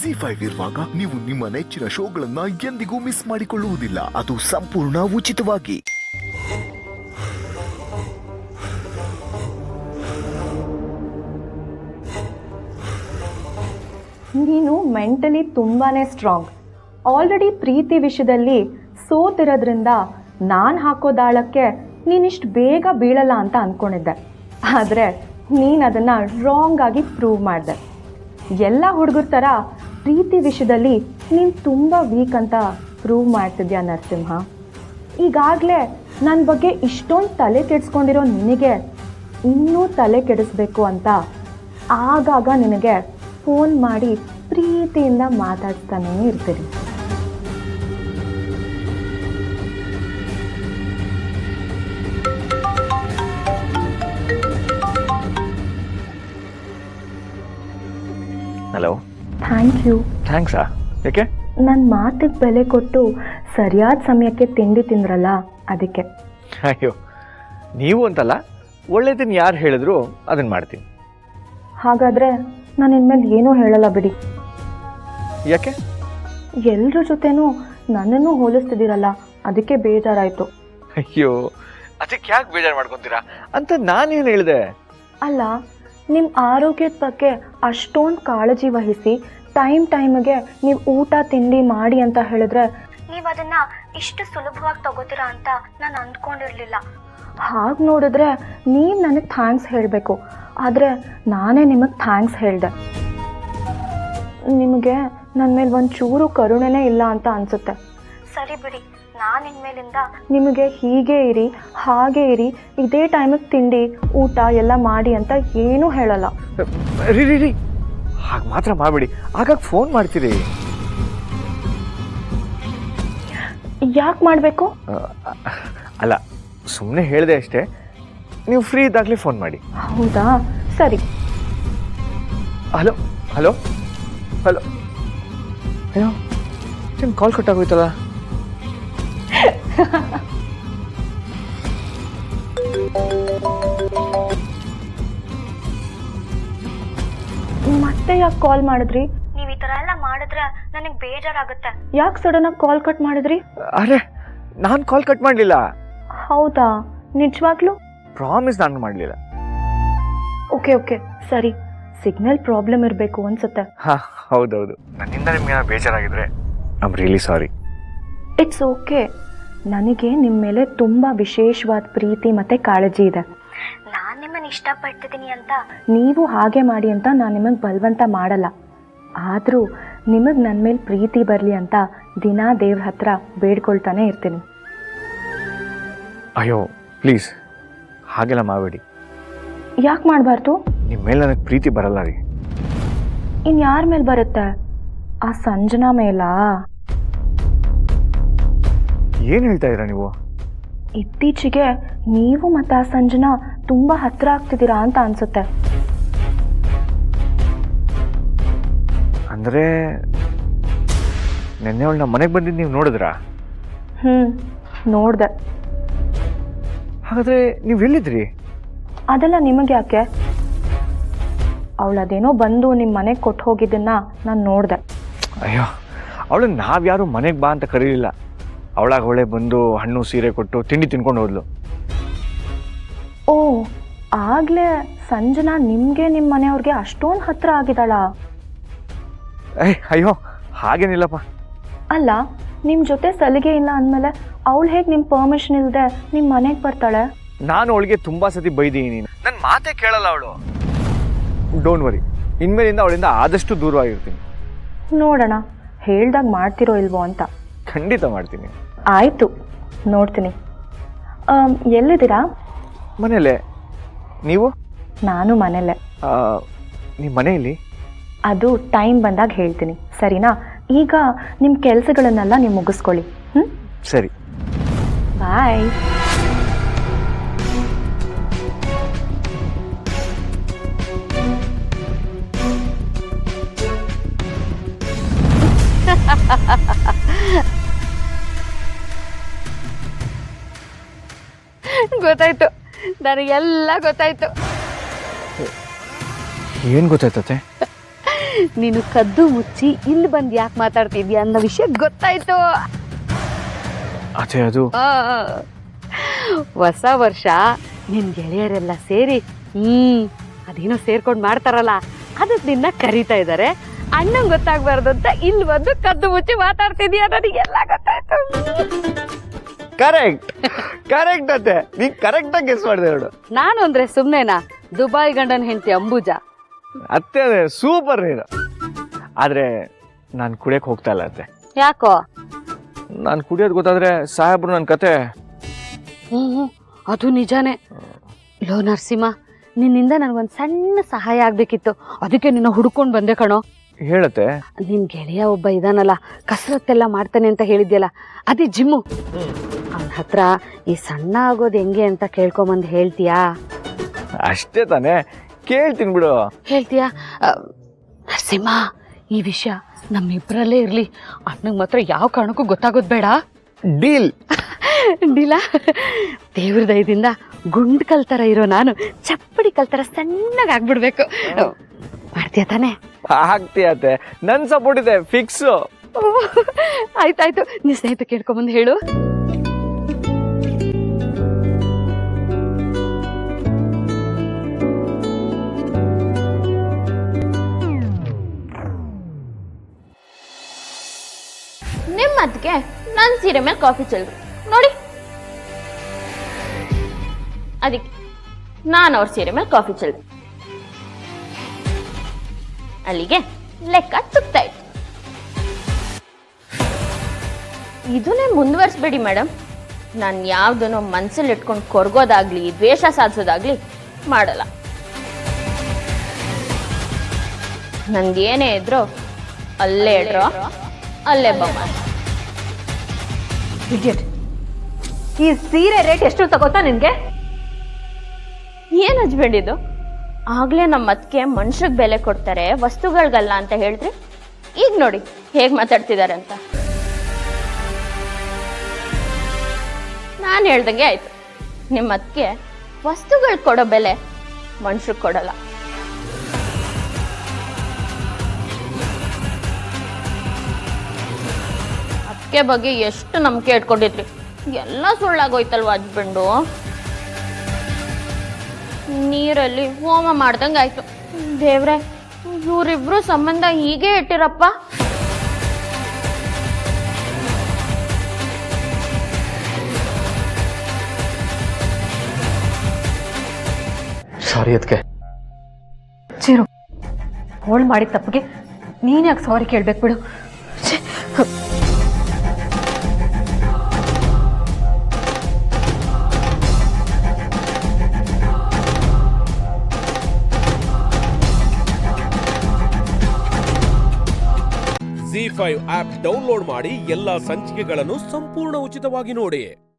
ಜಿ5 ಇರುವಾಗ ನೀವು ನಿಮ್ಮ ನೆಚ್ಚಿನ ಶೋಗಳನ್ನ ಎಂದಿಗೂ ಮಿಸ್ ಮಾಡಿಕೊಳ್ಳುವುದಿಲ್ಲ. ಅದು ಸಂಪೂರ್ಣ ಉಚಿತವಾಗಿ. ನೀನು ಮೆಂಟಲಿ ತುಂಬಾನೇ ಸ್ಟ್ರಾಂಗ್. ಆಲ್ರೆಡಿ ಪ್ರೀತಿ ವಿಷಯದಲ್ಲಿ ಸೋತಿರೋದ್ರಿಂದ ನಾನು ಹಾಕೋ ದಾಳಕ್ಕೆ ನೀನಿಷ್ಟು ಬೇಗ ಬೀಳಲ್ಲ ಅಂತ ಅಂದ್ಕೊಂಡಿದ್ದೆ. ಆದರೆ ನೀನು ಅದನ್ನು ರಾಂಗ್ ಆಗಿ ಪ್ರೂವ್ ಮಾಡಿದೆ. ಎಲ್ಲ ಹುಡುಗರ ಥರ ಪ್ರೀತಿ ವಿಷಯದಲ್ಲಿ ನೀನು ತುಂಬ ವೀಕ್ ಅಂತ ಪ್ರೂವ್ ಮಾಡ್ತಿದ್ಯಾ ನರಸಿಂಹ. ಈಗಾಗಲೇ ನನ್ನ ಬಗ್ಗೆ ಇಷ್ಟೊಂದು ತಲೆ ಕೆಡಿಸ್ಕೊಂಡಿರೋ ನಿನಗೆ ಇನ್ನೂ ತಲೆ ಕೆಡಿಸ್ಬೇಕು ಅಂತ ಆಗಾಗ ನಿನಗೆ ಫೋನ್ ಮಾಡಿ ಪ್ರೀತಿಯಿಂದ ಮಾತಾಡ್ತಾನೇ ಇರ್ತೀನಿ. ಹಲೋ. Thank you. ಥ್ಯಾಂಕ್ಸಾ? ಯಾಕೆ? ನನ್ನ ಮಾತಿಗೆ ಬೆಲೆ ಕೊಟ್ಟು ಸರಿಯಾದ ಸಮಯಕ್ಕೆ ತಿಂಡಿ ತಿಂದ್ರಲ್ಲ, ಅದಕ್ಕೆ. ಅಯ್ಯೋ, ನೀವು ಅಂತಲ್ಲ, ಒಳ್ಳೇದನ್ನು ಯಾರು ಹೇಳಿದ್ರು ಅದನ್ನು ಮಾಡ್ತೀನಿ. ಹಾಗಾದರೆ ನಾನು ಇನ್ಮೇಲೆ ಏನೂ ಹೇಳಲ್ಲ ಬಿಡಿ. ಯಾಕೆ? ಎಲ್ಲರ ಜೊತೆನೂ ನನ್ನನ್ನು ಹೋಲಿಸ್ತಿದ್ದೀರಲ್ಲ, ಅದಕ್ಕೆ ಬೇಜಾರಾಯಿತು. ಅಯ್ಯೋ, ಅದಕ್ಕೆ ಯಾಕೆ ಬೇಜಾರು ಮಾಡ್ಕೊತೀರಾ ಅಂತ ನಾನೇನು ಹೇಳಿದೆ? ಅಲ್ಲ, ನಿಮ್ಮ ಆರೋಗ್ಯದ ಬಗ್ಗೆ ಅಷ್ಟೊಂದು ಕಾಳಜಿ ವಹಿಸಿ ಟೈಮಿಗೆ ನೀವು ಊಟ ತಿಂಡಿ ಮಾಡಿ ಅಂತ ಹೇಳಿದ್ರೆ ನೀವು ಅದನ್ನು ಇಷ್ಟು ಸುಲಭವಾಗಿ ತಗೋತೀರಾ ಅಂತ ನಾನು ಅಂದ್ಕೊಂಡಿರಲಿಲ್ಲ. ಹಾಗೆ ನೋಡಿದ್ರೆ ನೀವು ನನಗೆ ಥ್ಯಾಂಕ್ಸ್ ಹೇಳಬೇಕು, ಆದರೆ ನಾನೇ ನಿಮಗೆ ಥ್ಯಾಂಕ್ಸ್ ಹೇಳಿದೆ. ನಿಮಗೆ ನನ್ನ ಮೇಲೆ ಒಂಚೂರು ಕರುಣೆನೇ ಇಲ್ಲ ಅಂತ ಅನಿಸುತ್ತೆ. ಸರಿ ಬಿಡಿ, ನಾನು ಇನ್ಮೇಲಿಂದ ನಿಮಗೆ ಹೀಗೆ ಇರಿ ಹಾಗೆ ಇರಿ, ಇದೇ ಟೈಮಿಗೆ ತಿಂಡಿ ಊಟ ಎಲ್ಲ ಮಾಡಿ ಅಂತ ಏನೂ ಹೇಳಲ್ಲ. ರೀ ಹಾಗೆ ಮಾತ್ರ ಮಾಡಬೇಡಿ. ಆಗಾಗ ಫೋನ್ ಮಾಡ್ತೀರಿ. ಯಾಕೆ ಮಾಡಬೇಕು? ಅಲ್ಲ, ಸುಮ್ಮನೆ ಹೇಳಿದೆ ಅಷ್ಟೇ. ನೀವು ಫ್ರೀ ಇದ್ದಾಗಲೇ ಫೋನ್ ಮಾಡಿ. ಹೌದಾ? ಸರಿ. Hello hello hello. ಅಯ್ಯೋ, ನಿಮ್ಮ ಕಾಲ್ ಕಟ್ಟಾಗೋಯ್ತಲ್ಲ. ಮತ್ತೆ ಯಾಕೆ ಕಾಲ್ ಮಾಡಿದ್ರಿ? ನೀವು ಈ ಥರ ಎಲ್ಲ ಮಾಡಿದ್ರೆ ನನಗೆ ಬೇಜಾರಾಗುತ್ತೆ. ಯಾಕೆ ಸಡನ್ನಾಗಿ ಕಾಲ್ ಕಟ್ ಮಾಡಿದ್ರಿ? ಅರೆ, ನಾನು ಕಾಲ್ ಕಟ್ ಮಾಡಲಿಲ್ಲ. ಹೌದಾ? ನಿಜವಾಗ್ಲೂ? ಪ್ರಾಮಿಸ್ ನಾನು ಮಾಡಲಿಲ್ಲ. ಓಕೆ ಸರಿ. ಸಿಗ್ನಲ್ ಪ್ರಾಬ್ಲಮ್ ಇರಬೇಕು ಅನ್ಸುತ್ತೆ. ಹಾಂ, ಹೌದೌದು. ನನ್ನಿಂದ ನಿಮ್ಗೆ ಬೇಜಾರಾಗಿದ್ರೆ I am really sorry. It's okay. ನನಗೆ ನಿಮ್ಮ ಮೇಲೆ ತುಂಬ ವಿಶೇಷವಾದ ಪ್ರೀತಿ ಮತ್ತು ಕಾಳಜಿ ಇದೆ. ನಾನು ನಿಮ್ಮನ್ನು ಇಷ್ಟಪಡ್ತಿದ್ದೀನಿ ಅಂತ ನೀವು ಹಾಗೆ ಮಾಡಿ ಅಂತ ನಾನು ನಿಮಗೆ ಬಲವಂತ ಮಾಡಲ್ಲ. ಆದರೂ ನಿಮಗೆ ನನ್ನ ಮೇಲೆ ಪ್ರೀತಿ ಬರಲಿ ಅಂತ ದಿನ ದೇವ್ರ ಹತ್ರ ಬೇಡ್ಕೊಳ್ತಾನೆ ಇರ್ತೀನಿ. ಅಯ್ಯೋ ಪ್ಲೀಸ್, ಹಾಗೆಲ್ಲ ಮಾಡಬೇಡಿ. ಯಾಕೆ ಮಾಡಬಾರ್ದು? ನಿಮ್ಮ ಮೇಲೆ ನನಗೆ ಪ್ರೀತಿ ಬರಲ್ಲ ರೀ. ಇನ್ನು ಯಾರ ಮೇಲೆ ಬರುತ್ತೆ? ಆ ಸಂಜನಾ ಮೇಲಾ? ಏನು ಹೇಳ್ತಾ ಇದ್ದೀರಾ ನೀವು? ಇತ್ತೀಚೆಗೆ ನೀವು ಮತ್ತು ಆ ಸಂಜನಾ ತುಂಬ ಹತ್ತಿರ ಆಗ್ತಿದ್ದೀರಾ ಅಂತ ಅನಿಸುತ್ತೆ. ಅಂದರೆ ನೆನ್ನೆ ಅವಳು ನಮ್ಮ ಮನೆಗೆ ಬಂದಿದ್ದು ನೀವು ನೋಡಿದ್ರಾ? ನೋಡಿದೆ. ಹಾಗಾದರೆ ನೀವು ಎಲ್ಲಿದ್ರಿ? ಅದೆಲ್ಲ ನಿಮಗೆ ಯಾಕೆ? ಅವಳದೇನೋ ಬಂದು ನಿಮ್ಮ ಮನೆಗೆ ಕೊಟ್ಟು ಹೋಗಿದ್ದನ್ನು ನಾನು ನೋಡಿದೆ. ಅಯ್ಯೋ, ಅವಳನ್ನು ನಾವ್ಯಾರು ಮನೆಗೆ ಬಾ ಅಂತ ಕರೀಲಿಲ್ಲ. ಅವಳಾಗ ಅವಳೇ ಬಂದು ಹಣ್ಣು ಸೀರೆ ಕೊಟ್ಟು ತಿಂಡಿ ತಿನ್ಕೊಂಡು ಹೋದ್ಲು. ಓ, ಆಗಲೇ ಸಂಜನಾ ನಿಮಗೆ ನಿಮ್ಮ ಮನೆಯವ್ರಿಗೆ ಅಷ್ಟೊಂದು ಹತ್ತಿರ ಆಗಿದ್ದಾಳಾ? ಅಯ್ಯೋ, ಹಾಗೇನಿಲ್ಲಪ್ಪ. ಅಲ್ಲ, ನಿಮ್ಮ ಜೊತೆ ಸಲಿಗೆ ಇಲ್ಲ ಅಂದಮೇಲೆ ಅವಳು ಹೇಗೆ ನಿಮ್ಮ ಪರ್ಮಿಷನ್ ಇಲ್ಲದೆ ನಿಮ್ಮ ಮನೆಗೆ ಬರ್ತಾಳೆ? ನಾನು ಅವಳಿಗೆ ತುಂಬ ಸತಿ ಬೈದೀನಿ. ನನ್ನ ಮಾತೇ ಕೇಳಲ್ಲ ಅವಳು. ಡೋಂಟ್ ವರಿ, ಇನ್ಮೇಲಿಂದ ಅವಳಿಂದ ಆದಷ್ಟು ದೂರವಾಗಿರ್ತೀನಿ. ನೋಡೋಣ ಹೇಳ್ದಾಗ ಮಾಡ್ತಿರೋ ಇಲ್ವೋ ಅಂತ. ಖಂಡಿತ ಮಾಡ್ತೀನಿ. ಆಯಿತು, ನೋಡ್ತೀನಿ. ಎಲ್ಲಿದ್ದೀರಾ? ಮನೇಲೆ. ನೀವು? ನಾನು ಮನೇಲೆ. ನಿಮ್ಮ ಮನೆಯಲ್ಲಿ? ಅದು ಟೈಮ್ ಬಂದಾಗ ಹೇಳ್ತೀನಿ, ಸರಿನಾ? ಈಗ ನಿಮ್ಮ ಕೆಲಸಗಳನ್ನೆಲ್ಲ ನೀವು ಮುಗಿಸ್ಕೊಳ್ಳಿ. ಸರಿ, ಬಾಯ್. ಗೊತ್ತಾಯ್ತು, ನನಗೆಲ್ಲ ಗೊತ್ತಾಯ್ತು. ಏನು ಗೊತ್ತಾಯ್ತತೆ? ನೀನು ಕದ್ದು ಮುಚ್ಚಿ ಇಲ್ಲಿ ಬಂದು ಯಾಕೆ ಮಾತಾಡ್ತಿದ್ಯಾ ಅನ್ನೋ ವಿಷಯ ಗೊತ್ತಾಯ್ತು. ಅದೇ ಅದು ಹೊಸ ವರ್ಷ ನಿನ್ ಗೆಳೆಯರೆಲ್ಲ ಸೇರಿ ಅದೇನೋ ಸೇರ್ಕೊಂಡು ಮಾಡ್ತಾರಲ್ಲ ಅದಕ್ಕೆ ನಿನ್ನ ಕರೀತಾ ಇದ್ದಾರೆ. ಅಣ್ಣಂಗೆ ಗೊತ್ತಾಗ್ಬಾರ್ದು ಅಂತ ಇಲ್ಲಿ ಬಂದು ಕದ್ದು ಮುಚ್ಚಿ ಮಾತಾಡ್ತಿದ್ಯಾ, ನನಗೆಲ್ಲ ಗೊತ್ತಾಯ್ತು. ಕರೆಕ್ಟ್ ಅತ್ತೆ, ನೀ ಕರೆಕ್ಟ್ ಆಗಿ ಗೆಸ್ ಮಾಡಿದೆ ನೋಡು. ನಾನು ಅಂದ್ರೆ ಸುಮ್ನೆನಾ? ದುಬೈ ಗಂಡನ ಹೆಂಡತಿ ಅಂಬುಜಾ. ಅತ್ತೆ ಅದೇ ಸೂಪರ್ ನೀನು. ಆದ್ರೆ ನಾನು ಕುಡಿಯಕ್ ಹೋಗ್ತಾ ಇಲ್ಲ ಅತ್ತೆ. ಯಾಕೋ? ನಾನು ಕುಡಿಯೋದು ಗೊತ್ತಾದ್ರೆ ಸಾಹೇಬ್ರು ನನ್ನ ಕತೆ. ಅದು ನಿಜಾನೇ. ಲೋ ನರಸಿಂಹ, ನಿನ್ನಿಂದ ನನಗೊಂದು ಸಣ್ಣ ಸಹಾಯ ಆಗ್ಬೇಕಿತ್ತು, ಅದಕ್ಕೆ ನಿನ್ನ ಹುಡ್ಕೊಂಡು ಬಂದೆ ಕಣೋ. ಹೇಳತ್ತೆ. ನಿನ್ ಗೆಳೆಯ ಒಬ್ಬ ಇದಾನಲ್ಲ, ಕಸರತ್ತೆಲ್ಲ ಮಾಡ್ತಾನೆ ಅಂತ ಹೇಳಿದ್ಯಲ್ಲ, ಅದೇ ಜಿಮ್ಮು. ಅವನ ಹತ್ರ ಈ ಸಣ್ಣ ಆಗೋದು ಹೆಂಗೆ ಅಂತ ಕೇಳ್ಕೊಂಬಂದು ಹೇಳ್ತೀಯಾ? ಅಷ್ಟೇ ತಾನೇ, ಕೇಳ್ತೀನಿ ಬಿಡು. ಹೇಳ್ತೀಯಾ? ನರಸಿಂಹ, ಈ ವಿಷಯ ನಮ್ಮಿಬ್ಬರಲ್ಲೇ ಇರ್ಲಿ, ಅಣ್ಣಂಗೆ ಮಾತ್ರ ಯಾವ ಕಾರಣಕ್ಕೂ ಗೊತ್ತಾಗೋದು ಬೇಡ. ಡೀಲ್. ಡೀಲಾ? ದೇವ್ರ ದಯದಿಂದ ಗುಂಡ್ ಕಲ್ತರ ಇರೋ ನಾನು ಚಪ್ಪಡಿ ಕಲ್ತರ ಸಣ್ಣಗೆ ಆಗ್ಬಿಡ್ಬೇಕು. ಮಾಡ್ತೀಯ ತಾನೆ? ಆಗ್ತೀಯತ್ತೆ, ನನ್ ಸಪೋರ್ಟ್ ಇದೆ ಫಿಕ್ಸ್. ಆಯ್ತಾಯ್ತು, ನೀ ಸ್ನೇಹಿತ ಕೇಳ್ಕೊಂಬಂದು ಹೇಳು. ನಿಮ್ಮ ಅದಕ್ಕೆ ನನ್ನ ಸೀರೆ ಮೇಲೆ ಕಾಫಿ ಚೆಲ್ರು ನೋಡಿ. ಅದಕ್ಕೆ ನಾನು ಅವ್ರ ಸೀರೆ ಮೇಲೆ ಕಾಫಿ ಚೆಲ್ದೆ. ಅಲ್ಲಿಗೆ ಲೆಕ್ಕ ತುಕ್ತಾಯ್ತು. ಇದನ್ನೇ ಮುಂದುವರಿಸ್ಬೇಡಿ ಮೇಡಮ್. ನಾನು ಯಾವುದನ್ನೋ ಮನಸ್ಸಲ್ಲಿ ಇಟ್ಕೊಂಡು ಕೊರ್ಗೋದಾಗ್ಲಿ ದ್ವೇಷ ಸಾಧಿಸೋದಾಗ್ಲಿ ಮಾಡಲ್ಲ. ನಂದೇನೇ ಇದ್ರು ಅಲ್ಲೇ ಇಡ್ರೋ ಅಲ್ಲೇ ಬಮ್ಮ. ಈ ಸೀರೆ ರೇಟ್ ಎಷ್ಟು ತಗೋತಾ ನಿನ್ಗೆ? ಏನ್ ಹಸ್ಬೆಂಡ್ ಇದು? ಆಗ್ಲೇ ನಮ್ಮ ಅದಕ್ಕೆ ಮನುಷ್ಯರಿಗೆ ಬೆಲೆ ಕೊಡ್ತಾರೆ, ವಸ್ತುಗಳಿಗಲ್ಲ ಅಂತ ಹೇಳಿದ್ರಿ. ಈಗ ನೋಡಿ ಹೇಗ್ ಮಾತಾಡ್ತಿದ್ದಾರೆ ಅಂತ. ನಾನು ಹೇಳ್ದಂಗೆ ಆಯ್ತು. ನಿಮ್ಮ ಅದಕ್ಕೆ ವಸ್ತುಗಳು ಕೊಡೋ ಬೆಲೆ ಮನುಷ್ಯರಿಗೆ ಕೊಡಲ್ಲ. ಅದಕ್ಕೆ ಬಗ್ಗೆ ಎಷ್ಟು ನಂಬಿಕೆ ಇಟ್ಕೊಂಡಿದ್ರಿ, ಎಲ್ಲ ಸುಳ್ಳಾಗೋಯ್ತಲ್ವ ಹಸ್ಬೆಂಡು. ನೀರಲ್ಲಿ ಹೋಮ ಮಾಡ್ದಂಗೆ ಆಯ್ತು. ದೇವ್ರೆ, ಇವರಿಬ್ರು ಸಂಬಂಧ ಹೀಗೆ ಇಟ್ಟಿರಪ್ಪ. ಸಾರಿ ಅದಕ್ಕೆ. ಚಿರು, ಹೋಳ್ ಮಾಡಿದ ತಪ್ಪಿಗೆ ನೀನ್ ಯಾಕೆ ಸಾರಿ ಕೇಳ್ಬೇಕು ಬಿಡು. ZEE5 ಆಪ್ ಡೌನ್ಲೋಡ್ ಮಾಡಿ ಎಲ್ಲಾ ಸಂಚಿಕೆಗಳನ್ನು ಸಂಪೂರ್ಣ ಉಚಿತವಾಗಿ ನೋಡಿ.